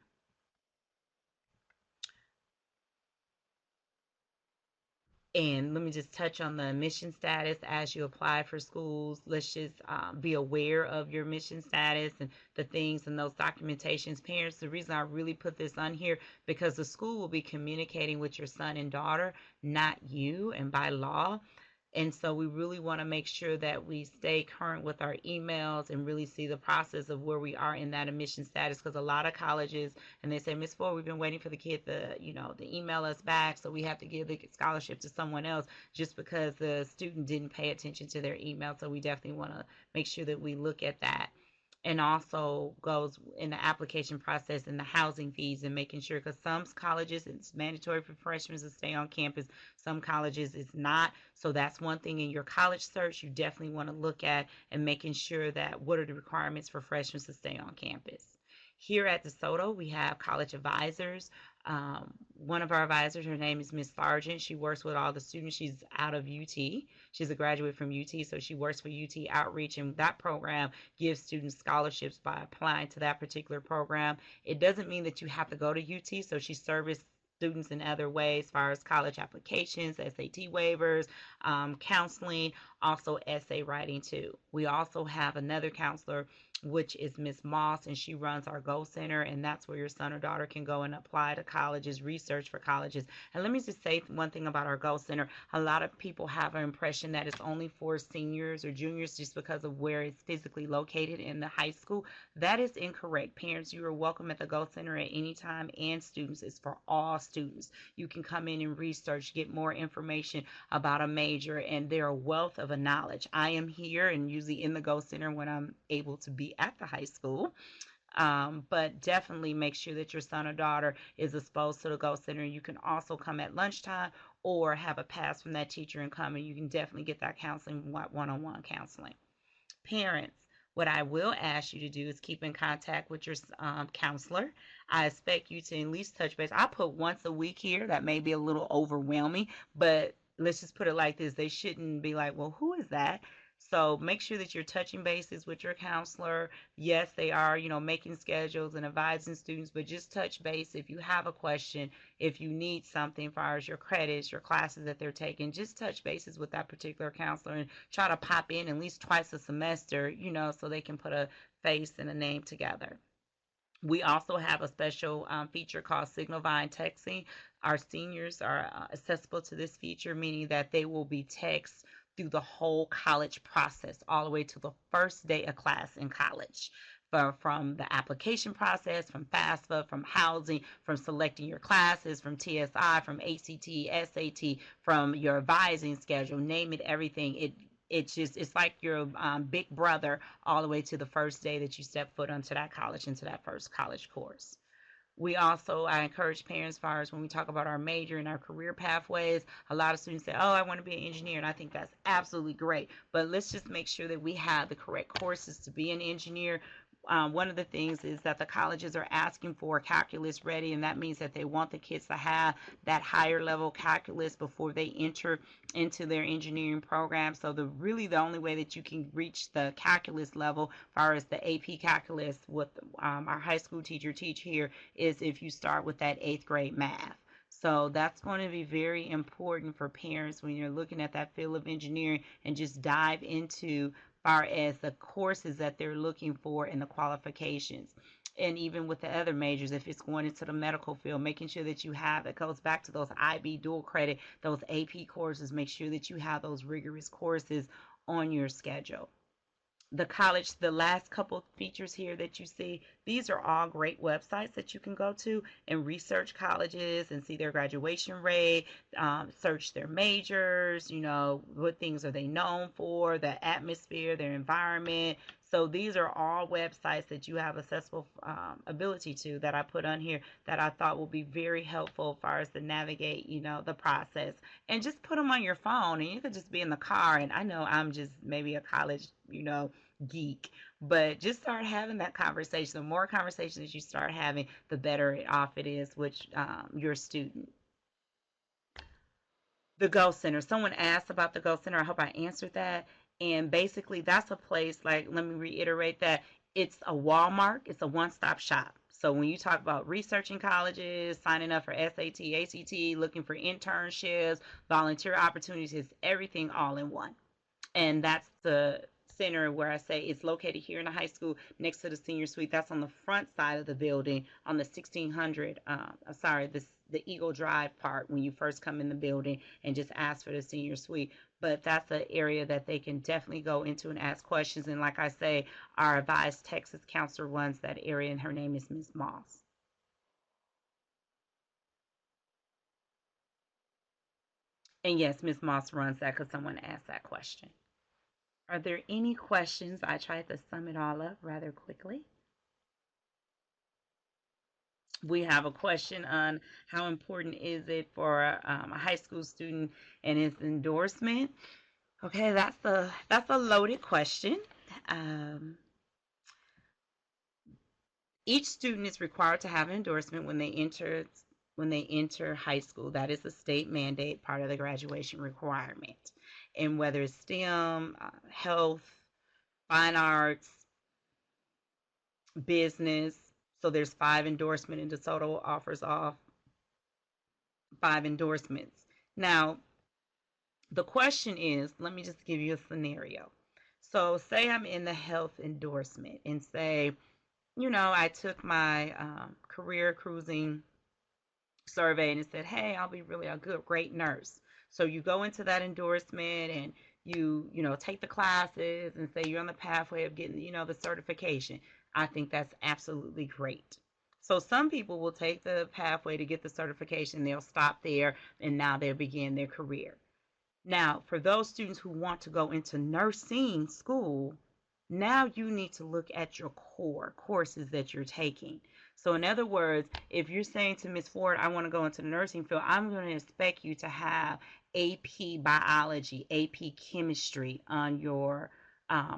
And let me just touch on the admission status as you apply for schools. Let's just be aware of your admission status and the things and those documentations. Parents, the reason I really put this on here, because the school will be communicating with your son and daughter, not you, and by law. And so we really want to make sure that we stay current with our emails and really see the process of where we are in that admission status. Because a lot of colleges, and they say, Miss Ford, we've been waiting for the kid to email us back, so we have to give the scholarship to someone else just because the student didn't pay attention to their email. So we definitely want to make sure that we look at that. And also goes in the application process and the housing fees, and making sure, because some colleges it's mandatory for freshmen to stay on campus, some colleges it's not. So that's one thing in your college search you definitely want to look at, and making sure that what are the requirements for freshmen to stay on campus. Here at DeSoto, we have college advisors. One of our advisors, her name is Miss Sargent. She works with all the students. She's out of UT. She's a graduate from UT, so she works for UT Outreach, and that program gives students scholarships by applying to that particular program. It doesn't mean that you have to go to UT, so she services students in other ways, as far as college applications, SAT waivers, counseling, also essay writing too. We also have another counselor, which is Miss Moss, and she runs our Go Center, and that's where your son or daughter can go and apply to colleges, research for colleges. And let me just say one thing about our Go Center. A lot of people have an impression that it's only for seniors or juniors just because of where it's physically located in the high school. That is incorrect. Parents, you are welcome at the Go Center at any time, and students, it's for all students. You can come in and research, get more information about a major, and they're a wealth of a knowledge. I am here and usually in the Go Center when I'm able to be at the high school. But definitely make sure that your son or daughter is exposed to the Go Center. You can also come at lunchtime or have a pass from that teacher and come, and you can definitely get that counseling, one-on-one counseling. Parents, what I will ask you to do is keep in contact with your counselor. I expect you to at least touch base. I put once a week here. That may be a little overwhelming, but let's just put it like this. They shouldn't be like, well, who is that? So make sure that you're touching bases with your counselor. Yes, they are, making schedules and advising students, but just touch base if you have a question, if you need something as far as your credits, your classes that they're taking, just touch bases with that particular counselor and try to pop in at least twice a semester, so they can put a face and a name together. We also have a special feature called Signalvine Texting. Our seniors are accessible to this feature, meaning that they will be text through the whole college process, all the way to the first day of class in college. From the application process, from FAFSA, from housing, from selecting your classes, from TSI, from ACT, SAT, from your advising schedule, name it, everything. It's like your big brother all the way to the first day that you step foot onto that college, into that first college course. I encourage parents, as far as when we talk about our major and our career pathways, a lot of students say, oh, I want to be an engineer, and I think that's absolutely great. But let's just make sure that we have the correct courses to be an engineer. one of the things is that the colleges are asking for calculus ready, and that means that they want the kids to have that higher level calculus before they enter into their engineering program. So the only way that you can reach the calculus level, as far as the AP calculus, what our high school teacher teach here, is if you start with that 8th grade math. So that's going to be very important for parents when you're looking at that field of engineering, and just dive into far as the courses that they're looking for and the qualifications. And even with the other majors, if it's going into the medical field, making sure that you have, it goes back to those IB dual credit, those AP courses, make sure that you have those rigorous courses on your schedule. The college, the last couple features here that you see, these are all great websites that you can go to and research colleges and see their graduation rate, search their majors, what things are they known for, the atmosphere, their environment. So these are all websites that you have accessible ability to, that I put on here, that I thought will be very helpful as far as to navigate, the process. And just put them on your phone, and you could just be in the car. And I know I'm just maybe a college, geek, but just start having that conversation. The more conversations you start having, the better off it is with your student. The Go Center. Someone asked about the Go Center. I hope I answered that. And basically, that's a place, like, let me reiterate that it's a Walmart. It's a one-stop shop. So when you talk about researching colleges, signing up for SAT, ACT, looking for internships, volunteer opportunities, everything all in one. And that's the center where I say it's located here in the high school next to the senior suite. That's on the front side of the building on the 1600, the Eagle Drive part when you first come in the building, and just ask for the senior suite. But that's an area that they can definitely go into and ask questions. And like I say, our advised Texas counselor runs that area, and her name is Ms. Moss. And yes, Ms. Moss runs that because someone asked that question. Are there any questions? I tried to sum it all up rather quickly. We have a question on how important is it for a high school student and its endorsement. Okay, that's a loaded question. Each student is required to have an endorsement when they enter high school. That is a state mandate, part of the graduation requirement. And whether it's STEM, health, fine arts, business. So there's 5 endorsements, and DeSoto offers off 5 endorsements. Now, the question is, let me just give you a scenario. So say I'm in the health endorsement, and say, I took my career cruising survey, and it said, hey, I'll be really a great nurse. So you go into that endorsement, and you take the classes, and say you're on the pathway of getting, the certification. I think that's absolutely great. So some people will take the pathway to get the certification. They'll stop there, and now they'll begin their career. Now, for those students who want to go into nursing school, now you need to look at your core courses that you're taking. So in other words, if you're saying to Ms. Ford, I want to go into the nursing field, I'm going to expect you to have AP biology, AP chemistry on your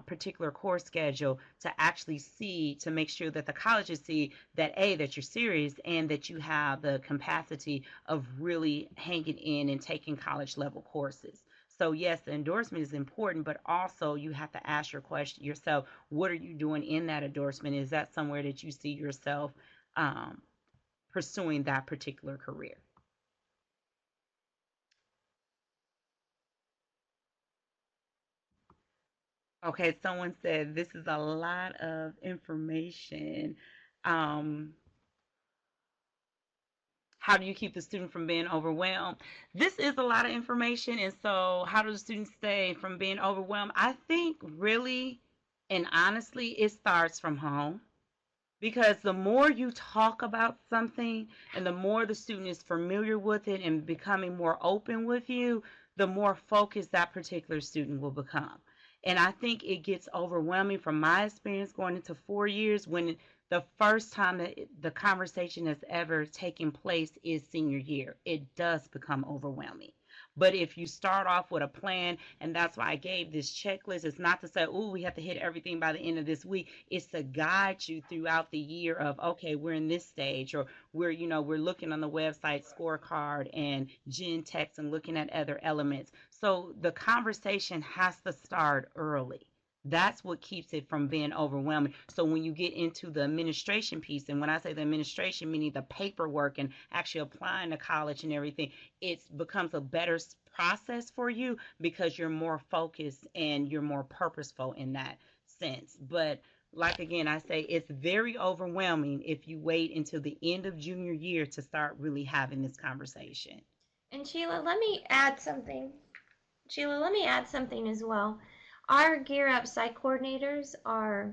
particular course schedule, to actually see, to make sure that the colleges see that that you're serious, and that you have the capacity of really hanging in and taking college level courses. So yes, the endorsement is important, but also you have to ask yourself, what are you doing in that endorsement? Is that somewhere that you see yourself pursuing that particular career? Okay, someone said this is a lot of information. Um, how do you keep the student from being overwhelmed? This is a lot of information, and so how do the students stay from being overwhelmed? I think really and honestly, it starts from home. Because the more you talk about something, and the more the student is familiar with it and becoming more open with you, the more focused that particular student will become. And I think it gets overwhelming from my experience going into 4 years, when the first time that the conversation has ever taken place is senior year. It does become overwhelming. But if you start off with a plan, and that's why I gave this checklist, it's not to say, oh, we have to hit everything by the end of this week. It's to guide you throughout the year of, okay, we're in this stage, or we're looking on the website scorecard and Gentex and looking at other elements. So the conversation has to start early. That's what keeps it from being overwhelming. So when you get into the administration piece, and when I say the administration, meaning the paperwork and actually applying to college and everything, it becomes a better process for you because you're more focused and you're more purposeful in that sense. But like again, I say it's very overwhelming if you wait until the end of junior year to start really having this conversation. And Sheila, let me add something. Sheila, let me add something as well. Our Gear Up site coordinators are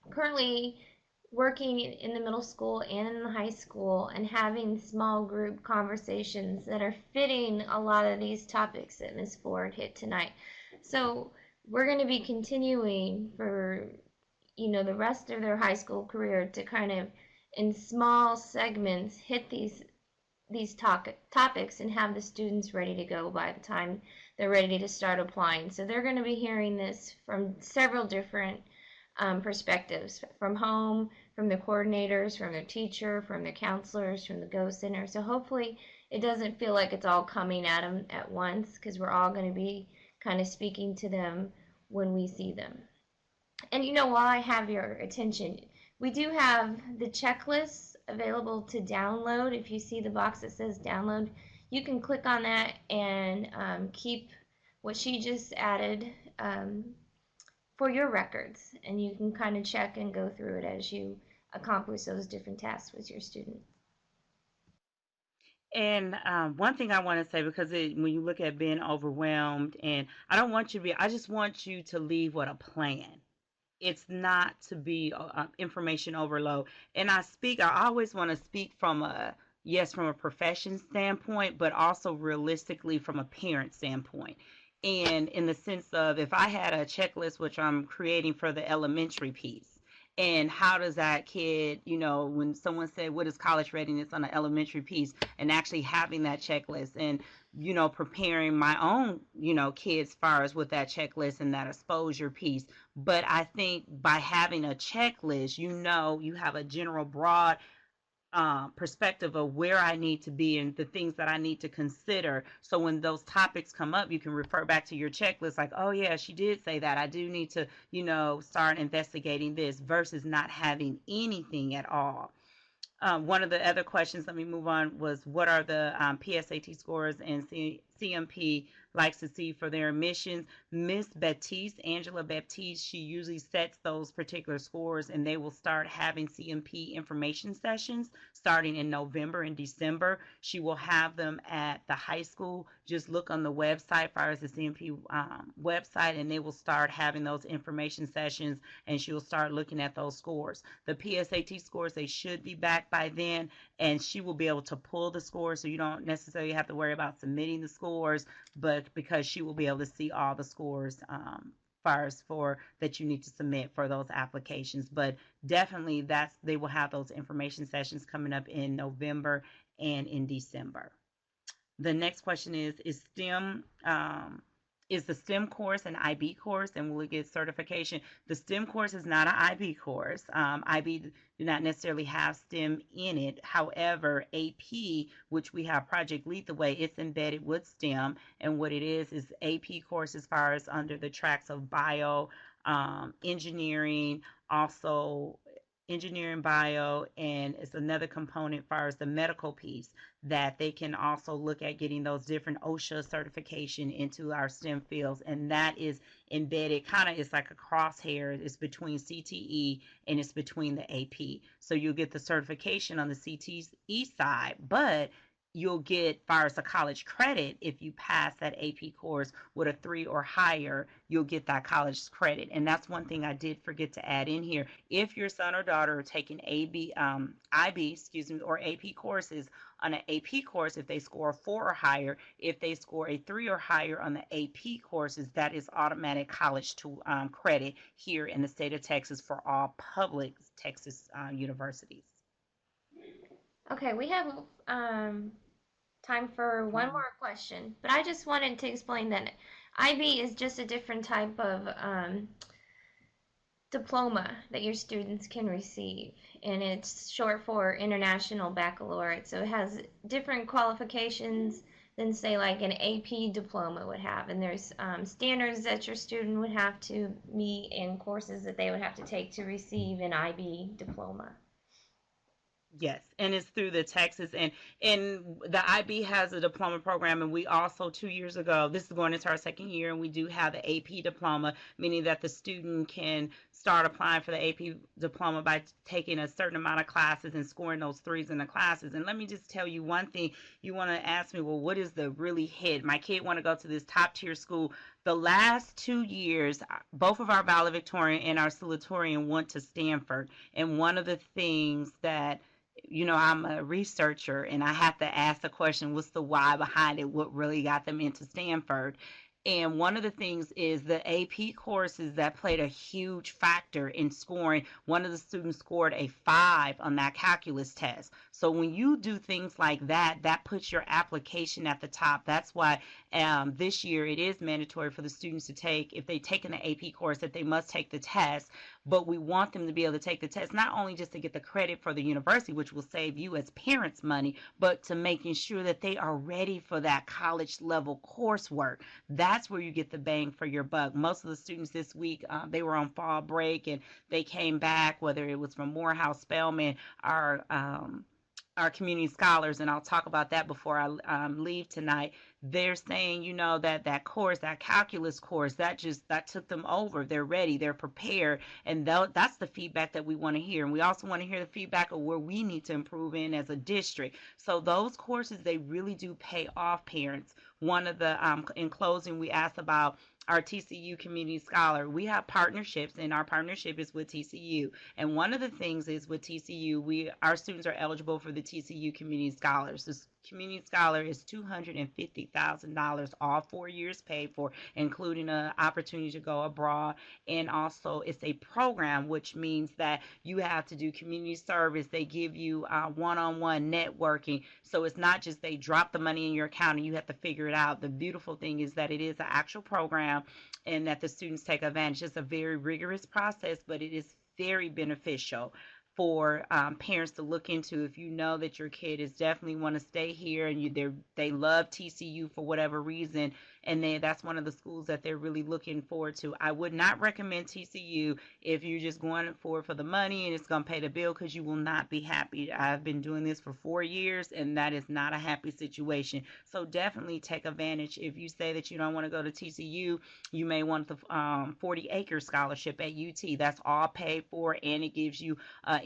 currently working in the middle school and in the high school and having small group conversations that are fitting a lot of these topics that Ms. Ford hit tonight. So we're going to be continuing for the rest of their high school career to kind of in small segments hit these topics and have the students ready to go by the time they're ready to start applying. So they're going to be hearing this from several different perspectives, from home, from the coordinators, from their teacher, from their counselors, from the Go Center. So hopefully it doesn't feel like it's all coming at them at once, because we're all going to be kind of speaking to them when we see them. And while I have your attention, we do have the checklists available to download. If you see the box that says download, you can click on that and keep what she just added for your records. And you can kind of check and go through it as you accomplish those different tasks with your students. And one thing I want to say, because when you look at being overwhelmed, and I just want you to leave with a plan. It's not to be information overload. And I always want to speak from from a profession standpoint, but also realistically from a parent standpoint. And in the sense of, if I had a checklist, which I'm creating for the elementary piece, and how does that kid, when someone said, what is college readiness on an elementary piece, and actually having that checklist and, preparing my own, kids as far as with that checklist and that exposure piece. But I think by having a checklist, you have a general broad perspective of where I need to be and the things that I need to consider. So when those topics come up, you can refer back to your checklist like, oh yeah, she did say that. I do need to, start investigating this versus not having anything at all. One of the other questions, let me move on, was what are the PSAT scores and CMP likes to see for their admissions. Miss Baptiste, Angela Baptiste, she usually sets those particular scores, and they will start having CMP information sessions starting in November and December. She will have them at the high school. Just look on the website, as far as the CMP website, and they will start having those information sessions, and she will start looking at those scores. The PSAT scores, they should be back by then, and she will be able to pull the scores, so you don't necessarily have to worry about submitting the scores, but because she will be able to see all the scores far as for that you need to submit for those applications. But definitely they will have those information sessions coming up in November and in December. The next question is STEM is the STEM course an IB course, and will it get certification? The STEM course is not an IB course. IB do not necessarily have STEM in it. However, AP, which we have Project Lead the Way, it's embedded with STEM, and what it is AP course as far as under the tracks of bio, engineering, also engineering, bio, and it's another component as far as the medical piece that they can also look at getting those different OSHA certification into our STEM fields, and that is embedded kind of, it's like a crosshair. It's between CTE and it's between the AP. So you'll get the certification on the CTE side, but you'll get, far as a college credit, if you pass that AP course with a 3 or higher, you'll get that college credit. And that's one thing I did forget to add in here. If your son or daughter are taking IB, or AP courses on an AP course, if they score a 4 or higher, if they score a 3 or higher on the AP courses, that is automatic college to credit here in the state of Texas for all public Texas universities. Okay, we have time time for one more question. But I just wanted to explain that IB is just a different type of diploma that your students can receive, and it's short for International Baccalaureate. So it has different qualifications than, say, like an AP diploma would have. And there's standards that your student would have to meet and courses that they would have to take to receive an IB diploma. Yes, and it's through the Texas and the IB has a diploma program, and we also 2 years ago, this is going into our second year, and we do have the AP diploma, meaning that the student can start applying for the AP diploma by taking a certain amount of classes and scoring those threes in the classes. And let me just tell you one thing. You want to ask me, well, what is the really hit? My kid want to go to this top tier school. The last 2 years, both of our valedictorian and our salutatorian went to Stanford, and one of the things that I'm a researcher and I have to ask the question, what's the why behind it? What really got them into Stanford? And one of the things is the AP courses that played a huge factor in scoring. One of the students scored a 5 on that calculus test. So when you do things like that, that puts your application at the top. That's why this year it is mandatory for the students to take, if they've taken the AP course, that they must take the test. But we want them to be able to take the test, not only just to get the credit for the university, which will save you as parents money, but to making sure that they are ready for that college level coursework. That's where you get the bang for your buck. Most of the students this week, they were on fall break and they came back, whether it was from Morehouse, Spelman, our community scholars, and I'll talk about that before I leave tonight. They're saying, that course, that calculus course, that took them over. They're ready, they're prepared, and that's the feedback that we want to hear. And we also want to hear the feedback of where we need to improve in as a district. So those courses, they really do pay off, parents. One of the, in closing, we asked about our TCU Community Scholar. We have partnerships, and our partnership is with TCU. And one of the things is with TCU, our students are eligible for the TCU Community Scholars. This Community Scholar is $250,000, all 4 years paid for, including an opportunity to go abroad. And also, it's a program, which means that you have to do community service. They give you one-on-one networking. So it's not just they drop the money in your account and you have to figure it out. The beautiful thing is that it is an actual program and that the students take advantage. It's a very rigorous process, but it is very beneficial for parents to look into. If you know that your kid is definitely want to stay here and they love TCU for whatever reason, and that's one of the schools that they're really looking forward to. I would not recommend TCU if you're just going for the money and it's going to pay the bill, because you will not be happy. I've been doing this for 4 years, and that is not a happy situation. So definitely take advantage. If you say that you don't want to go to TCU, you may want the 40-acre scholarship at UT. That's all paid for, and it gives you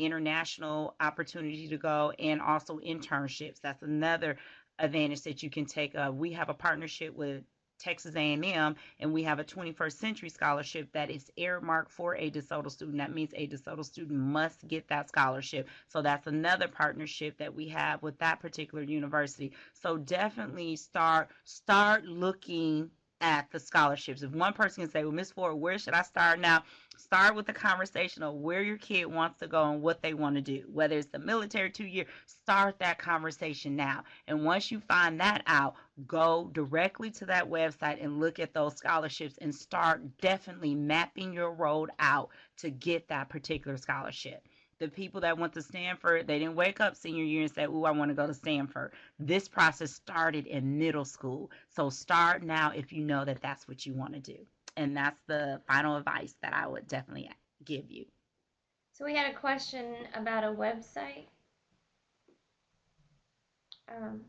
international opportunity to go, and also internships. That's another advantage that you can take. We have a partnership with Texas A&M, and we have a 21st Century Scholarship that is earmarked for a DeSoto student. That means a DeSoto student must get that scholarship. So that's another partnership that we have with that particular university. So definitely start looking at the scholarships. If one person can say, well, Miss Ford, where should I start now? Start with the conversation of where your kid wants to go and what they want to do. Whether it's the military 2-year, start that conversation now. And once you find that out, go directly to that website and look at those scholarships and start definitely mapping your road out to get that particular scholarship. The people that went to Stanford, they didn't wake up senior year and say, oh, I want to go to Stanford. This process started in middle school. So start now if you know that that's what you want to do. And that's the final advice that I would definitely give you. So we had a question about a website. I'm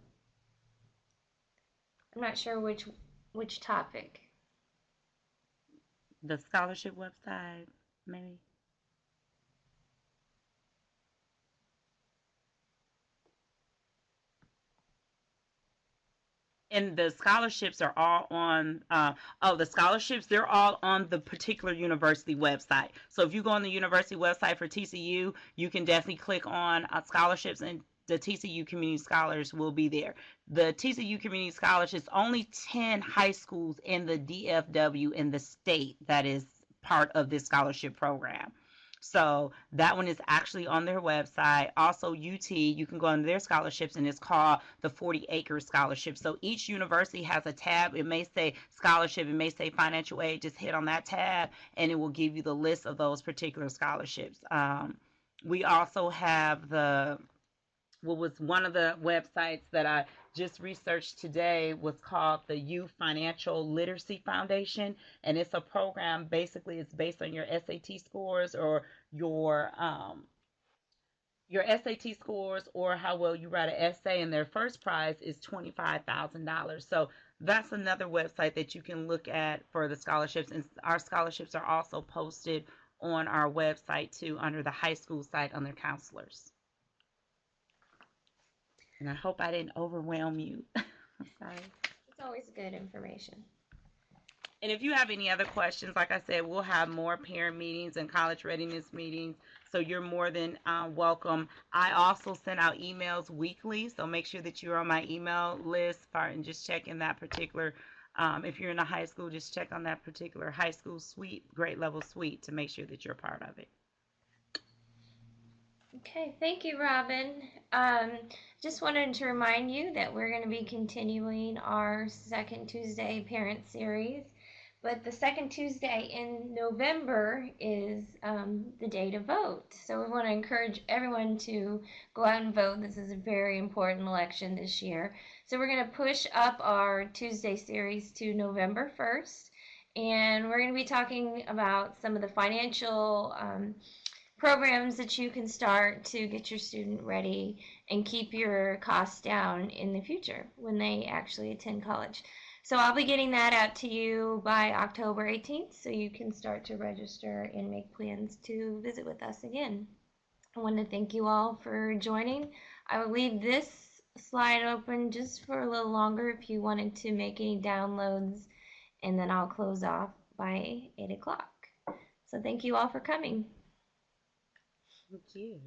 not sure which topic. The scholarship website, maybe. And the scholarships are all on, the scholarships, they're all on the particular university website. So if you go on the university website for TCU, you can definitely click on scholarships, and the TCU Community Scholars will be there. The TCU Community Scholars is only 10 high schools in the DFW in the state that is part of this scholarship program. So that one is actually on their website. Also, UT, you can go on their scholarships, and it's called the 40 Acre Scholarship. So each university has a tab. It may say scholarship, it may say financial aid. Just hit on that tab, and it will give you the list of those particular scholarships. We also have what was one of the websites that I just researched today was called the Youth Financial Literacy Foundation, and it's a program. Basically, it's based on your SAT scores or your SAT scores or how well you write an essay, and their first prize is $25,000. So that's another website that you can look at for the scholarships, and our scholarships are also posted on our website too under the high school site under counselors. And I hope I didn't overwhelm you. I'm sorry. It's always good information. And if you have any other questions, like I said, we'll have more parent meetings and college readiness meetings. So you're more than welcome. I also send out emails weekly. So make sure that you're on my email list and just check in that particular, if you're in a high school, just check on that particular high school suite, grade level suite, to make sure that you're a part of it. Okay, thank you, Robin. Just wanted to remind you that we're going to be continuing our second Tuesday parent series, but the second Tuesday in November is the day to vote. So we want to encourage everyone to go out and vote. This is a very important election this year. So we're going to push up our Tuesday series to November 1st, and we're going to be talking about some of the financial programs that you can start to get your student ready and keep your costs down in the future when they actually attend college. So I'll be getting that out to you by October 18th so you can start to register and make plans to visit with us again. I want to thank you all for joining. I will leave this slide open just for a little longer if you wanted to make any downloads, and then I'll close off by 8 o'clock. So thank you all for coming. Thank you.